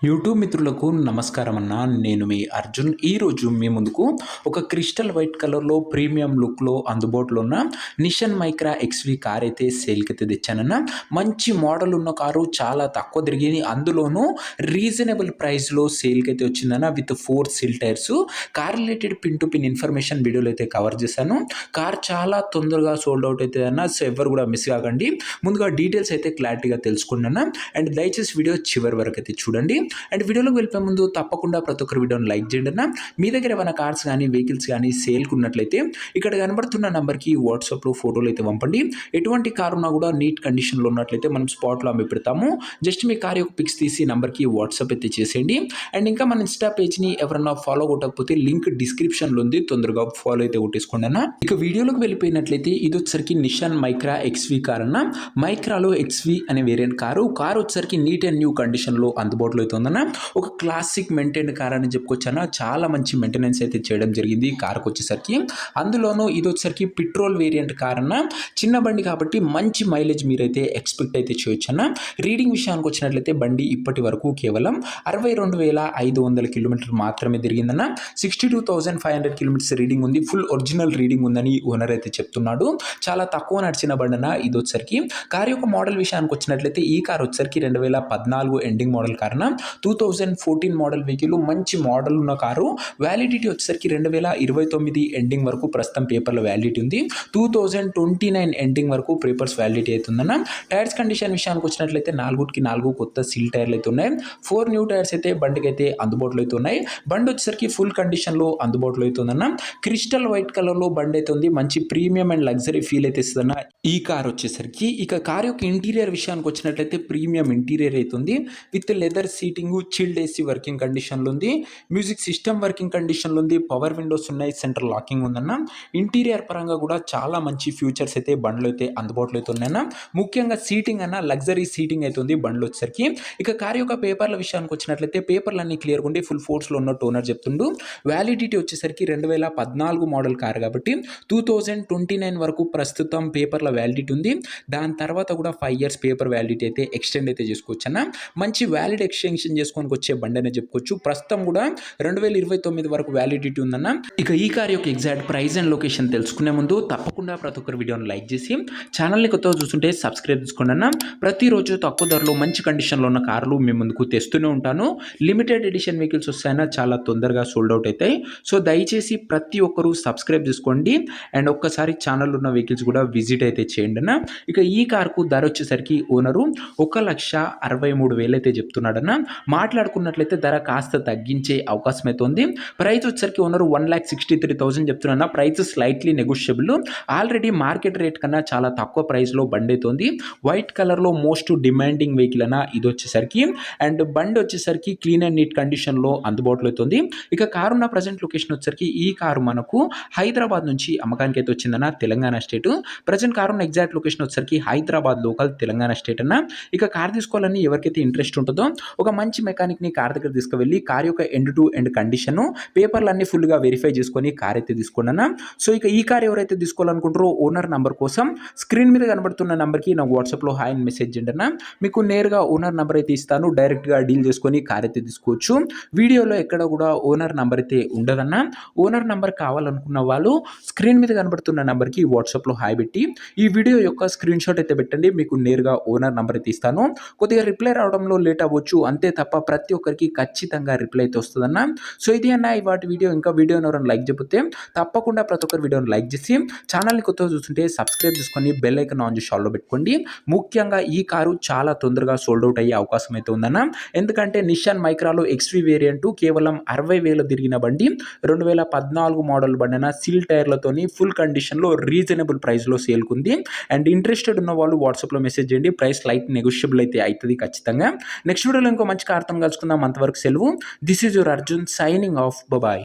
YouTube మిత్రులకు నమస్కారం అన్న. నేను మీ అర్జున్. ఈరోజు మీ ముందుకు ఒక క్రిస్టల్ వైట్ కలర్‌లో ప్రీమియం లుక్‌లో అందుబాటులో ఉన్న నిషన్ మైక్రా ఎక్స్‌వి కార్ అయితే సేల్‌కైతే తెచ్చానన్న. మంచి మోడల్ ఉన్న కారు, చాలా తక్కువ తిరిగింది. అందులోనూ రీజనబుల్ ప్రైస్‌లో సేల్‌కైతే వచ్చిందన్న. With 4 seal tyres. Car related pin to pin information వీడియోలో అయితే కవర్ చేశాను. కార్ చాలా తొందరగా సోల్డ్ అవుట్ అయితదన్న. సో ఎవ్వరు కూడా మిస్ కాకండి. ముందుగా డీటెయిల్స్ అయితే క్లారిటీగా తెలుసుకోండి అన్న. అండ్ దయచేసి వీడియో చివరి వరకు అయితే చూడండి. అండ్ వీడియోలోకి వెళ్ళిపోయే ముందు తప్పకుండా ప్రతి ఒక్కరు వీడియోని లైక్ చేయండి అన్న. మీ దగ్గర ఏమైనా కార్స్ కానీ వెహికల్స్ కానీ సేల్కి ఉన్నట్లయితే ఇక్కడ కనబడుతున్న నెంబర్కి వాట్సాప్లో ఫోటోలు అయితే పంపండి. ఎటువంటి కార్ ఉన్నా కూడా నీట్ కండిషన్లో ఉన్నట్లయితే మనం స్పాట్లో అమ్మి పెడతాము. జస్ట్ మీ కార్ యొక్క పిక్స్ తీసి నెంబర్కి వాట్సాప్ అయితే చేసేయండి. అండ్ ఇంకా మన ఇన్స్టా పేజ్ని ఎవరన్నా ఫాలో కొట్టకపోతే లింక్ డిస్క్రిప్షన్లో ఉంది, తొందరగా ఫాలో అయితే కొట్టేసుకోండి అన్న. ఇక వీడియోలోకి వెళ్ళిపోయినట్లయితే ఇది వచ్చేసరికి నిషన్ మైక్రా ఎక్స్వి కార్ అన్న. మైక్రాలో ఎక్స్వి అనే వేరియంట్ కారు వచ్చేసరికి నీట్ అండ్ న్యూ కండిషన్లో అందుబాటులో అయితే ఉందన్న. ఒక క్లాసిక్ మెయింటైన్ కార్ అని చెప్పుకోవచ్చన్న. చాలా మంచి మెయింటెనెన్స్ అయితే చేయడం జరిగింది కార్కి వచ్చేసరికి. అందులోనూ ఇది వచ్చేసరికి పెట్రోల్ వేరియంట్ కార్ అన్న. చిన్న బండి కాబట్టి మంచి మైలేజ్ మీరైతే ఎక్స్పెక్ట్ అయితే చేయొచ్చు అన్న. రీడింగ్ విషయానికి వచ్చినట్లయితే బండి ఇప్పటి వరకు కేవలం 62,500 కిలోమీటర్ మాత్రమే తిరిగిందన్న. 62,500 కిలోమీటర్స్ రీడింగ్ ఉంది. ఫుల్ ఒరిజినల్ రీడింగ్ ఉందని ఓనర్ అయితే చెప్తున్నాడు. చాలా తక్కువ నడిచిన బండి అన్న. ఇది వచ్చేసరికి కార్ యొక్క మోడల్ విషయానికి వచ్చినట్లయితే ఈ కార్ వచ్చేసరికి 2014 ఎండింగ్ మోడల్ కార్ అన్న. 2014 మోడల్ వెహికల్, మంచి మోడల్ ఉన్న కారు. వ్యాలిడిటీ వచ్చేసరికి 2029 ఎండింగ్ వరకు ప్రస్తుతం పేపర్లో వ్యాలిడిటీ ఉంది. 2029 ఎండింగ్ వరకు పేపర్స్ వ్యాలిడిటీ అవుతుందన్న. టైర్స్ కండిషన్ విషయానికి వచ్చినట్లయితే 4 కొత్త సీల్ టైర్లు అయితే ఉన్నాయి. 4 న్యూ టైర్స్ అయితే బండికి అయితే అందుబాటులో అయితే ఉన్నాయి. బండి వచ్చేసరికి ఫుల్ కండిషన్లో అందుబాటులో అవుతుందన్న. క్రిస్టల్ వైట్ కలర్లో బండి అయితే ఉంది. మంచి ప్రీమియం అండ్ లగ్జరీ ఫీల్ అయితే ఇస్తుందన్న ఈ కార్ వచ్చేసరికి. ఇక కార్ యొక్క ఇంటీరియర్ విషయానికి వచ్చినట్లయితే ప్రీమియం ఇంటీరియర్ అవుతుంది. With leather seating, chilled AC working కండిషన్లో ఉంది. మ్యూజిక్ సిస్టమ్ వర్కింగ్ కండిషన్లో ఉంది. పవర్ విండోస్ ఉన్నాయి. సెంట్రల్ లాకింగ్ ఉందన్న. ఇంటీరియర్ పరంగా కూడా చాలా మంచి ఫ్యూచర్స్ అయితే బండ్లు అయితే అందుబాటులో అయితే ఉన్నాయన్న. ముఖ్యంగా సీటింగ్ అన్న లగ్జరీ సీటింగ్ అయితే ఉంది బండ్లు వచ్చేసరికి. ఇక కార్ యొక్క పేపర్ల విషయానికి వచ్చినట్లయితే పేపర్లన్నీ క్లియర్గా ఉండి ఫుల్ ఫోర్స్లో ఉన్నట్టు ఓనర్ చెప్తుండు. వ్యాలిడిటీ వచ్చేసరికి 2014 మోడల్ కార్ కాబట్టి 2029 వరకు ప్రస్తుతం పేపర్ల వ్యాలిడిటీ ఉంది. దాని తర్వాత కూడా 5 ఇయర్స్ పేపర్ వ్యాలిడిటీ అయితే ఎక్స్టెండ్ అయితే చేసుకోవచ్చు అన్న. మంచి వ్యాలిడ్ ఎక్స్టెన్షన్ చేసుకొని వచ్చే బండి అనే చెప్పుకోవచ్చు. ప్రస్తుతం కూడా 2029 వరకు వ్యాలిడిటీ ఉందన్న. ఇక ఈ కార్ యొక్క ఎగ్జాక్ట్ ప్రైస్ అండ్ లొకేషన్ తెలుసుకునే ముందు తప్పకుండా ప్రతి ఒక్కరు వీడియోని లైక్ చేసి ఛానల్ని కొత్తగా చూస్తుంటే సబ్స్క్రైబ్ చేసుకోండి అన్న. ప్రతిరోజు తక్కువ ధరలో మంచి కండిషన్లో ఉన్న కార్లు మీ ముందుకు తెస్తూనే ఉంటాను. లిమిటెడ్ ఎడిషన్ వెహికల్స్ వస్తాయన్నా చాలా తొందరగా సోల్డ్ అవుట్ అవుతాయి. సో దయచేసి ప్రతి ఒక్కరు సబ్స్క్రైబ్ చేసుకోండి. అండ్ ఒక్కసారి ఛానల్ ఉన్న వెహికల్స్ కూడా విజిట్ అయితే చేయండి అన్న. ఇక ఈ కార్కు ధర వచ్చేసరికి ఓనరు 1,63,000 అయితే చెప్తున్నాడన్న. మాట్లాడుకున్నట్లయితే ధర కాస్త తగ్గించే అవకాశం అయితే ఉంది. ప్రైస్ వచ్చేసరికి ఓనరు 1,63,000 చెప్తున్నా. Price slightly negotiable. Already market rate కన్నా చాలా తక్కువ ప్రైస్లో బండి అయితే ఉంది. వైట్ కలర్లో మోస్ట్ డిమాండింగ్ వెహికల్ అన్న ఇది వచ్చేసరికి. అండ్ బండి వచ్చేసరికి క్లీన్ అండ్ నీట్ కండిషన్లో అందుబాటులో అవుతుంది. ఇక కారు ఉన్న ప్రజెంట్ లొకేషన్ వచ్చేసరికి ఈ కారు మనకు హైదరాబాద్ నుంచి అమ్మకానికి అయితే వచ్చిందన్న, తెలంగాణ స్టేట్. ప్రజెంట్ కారు ఉన్న ఎగ్జాక్ట్ లొకేషన్ వచ్చేసరికి హైదరాబాద్ లోకల్, తెలంగాణ స్టేట్ అన్న. ఇక కార్ తీసుకోవాలని ఎవరికైతే ఇంట్రెస్ట్ ఉంటుందో ఒక మంచి మెకానిక్ని కార్ దగ్గర తీసుకువెళ్ళి కార్ యొక్క ఎండ్ టు ఎండ్ కండిషన్, పేపర్లన్నీ ఫుల్గా వెరిఫై చేసుకొని కార్ అయితే తీసుకోండి అన్న. సో ఇక ఈ కార్ ఎవరైతే తీసుకోవాలనుకుంటారో ఓనర్ నంబర్ కోసం స్క్రీన్ మీద కనబడుతున్న నెంబర్కి నాకు వాట్సాప్లో హాయ్ అని మెసేజ్ చేయండి అన్న. మీకు నేరుగా ఓనర్ నెంబర్ అయితే ఇస్తాను. డైరెక్ట్గా డీల్ చేసుకొని కార్ అయితే తీసుకోవచ్చు. వీడియోలో ఎక్కడ కూడా ఓనర్ నెంబర్ అయితే ఉండదన్న. ఓనర్ నెంబర్ కావాలనుకున్న వాళ్ళు స్క్రీన్ మీద కనబడుతున్న నెంబర్కి వాట్సాప్లో హాయ్ పెట్టి ఈ వీడియో యొక్క స్క్రీన్ షాట్ అయితే పెట్టండి. మీకు నేరుగా ఓనర్ నెంబర్ అయితే ఇస్తాను. కొద్దిగా రిప్లై రావడంలో లేట్ అవ్వచ్చు అంతే తప్ప ప్రతి ఒక్కరికి ఖచ్చితంగా రిప్లై అయితే వస్తుందన్న. సో ఇది అన్న ఇవాటి వీడియో. ఇంకా వీడియోని ఎవరైనా లైక్ చెప్తే తప్పకుండా ప్రతి ఒక్కరు వీడియోని లైక్ చేసి ఛానల్ని కొత్తగా చూస్తుంటే సబ్స్క్రైబ్ చేసుకొని బెల్ ఐకాన్ ఆన్ చేసి ఆల్లో పెట్టుకోండి. ముఖ్యంగా ఈ కారు చాలా తొందరగా సోల్డ్ అవుట్ అయ్యే అవకాశం అయితే ఉందన్న. ఎందుకంటే నిషన్ మైక్రాలో ఎక్స్వి వేరియంట్ కేవలం 60,000 తిరిగిన బండి. 2014 మోడల్ బండి అన్న. సిల్ టైర్లతోని ఫుల్ కండిషన్లో రీజనబుల్ ప్రైస్లో సేల్కుంది. అండ్ ఇంట్రెస్టెడ్ ఉన్న వాళ్ళు వాట్సాప్లో మెసేజ్ చేయండి. ప్రైస్ లైట్ నెగోషియబుల్ అయితే అవుతుంది ఖచ్చితంగా. నెక్స్ట్ వీడియోలో ఇంకో మంచి కార్తం కలుసుకుందాం. అంతవరకు సెలవు. This is your Arjun signing off. Bye.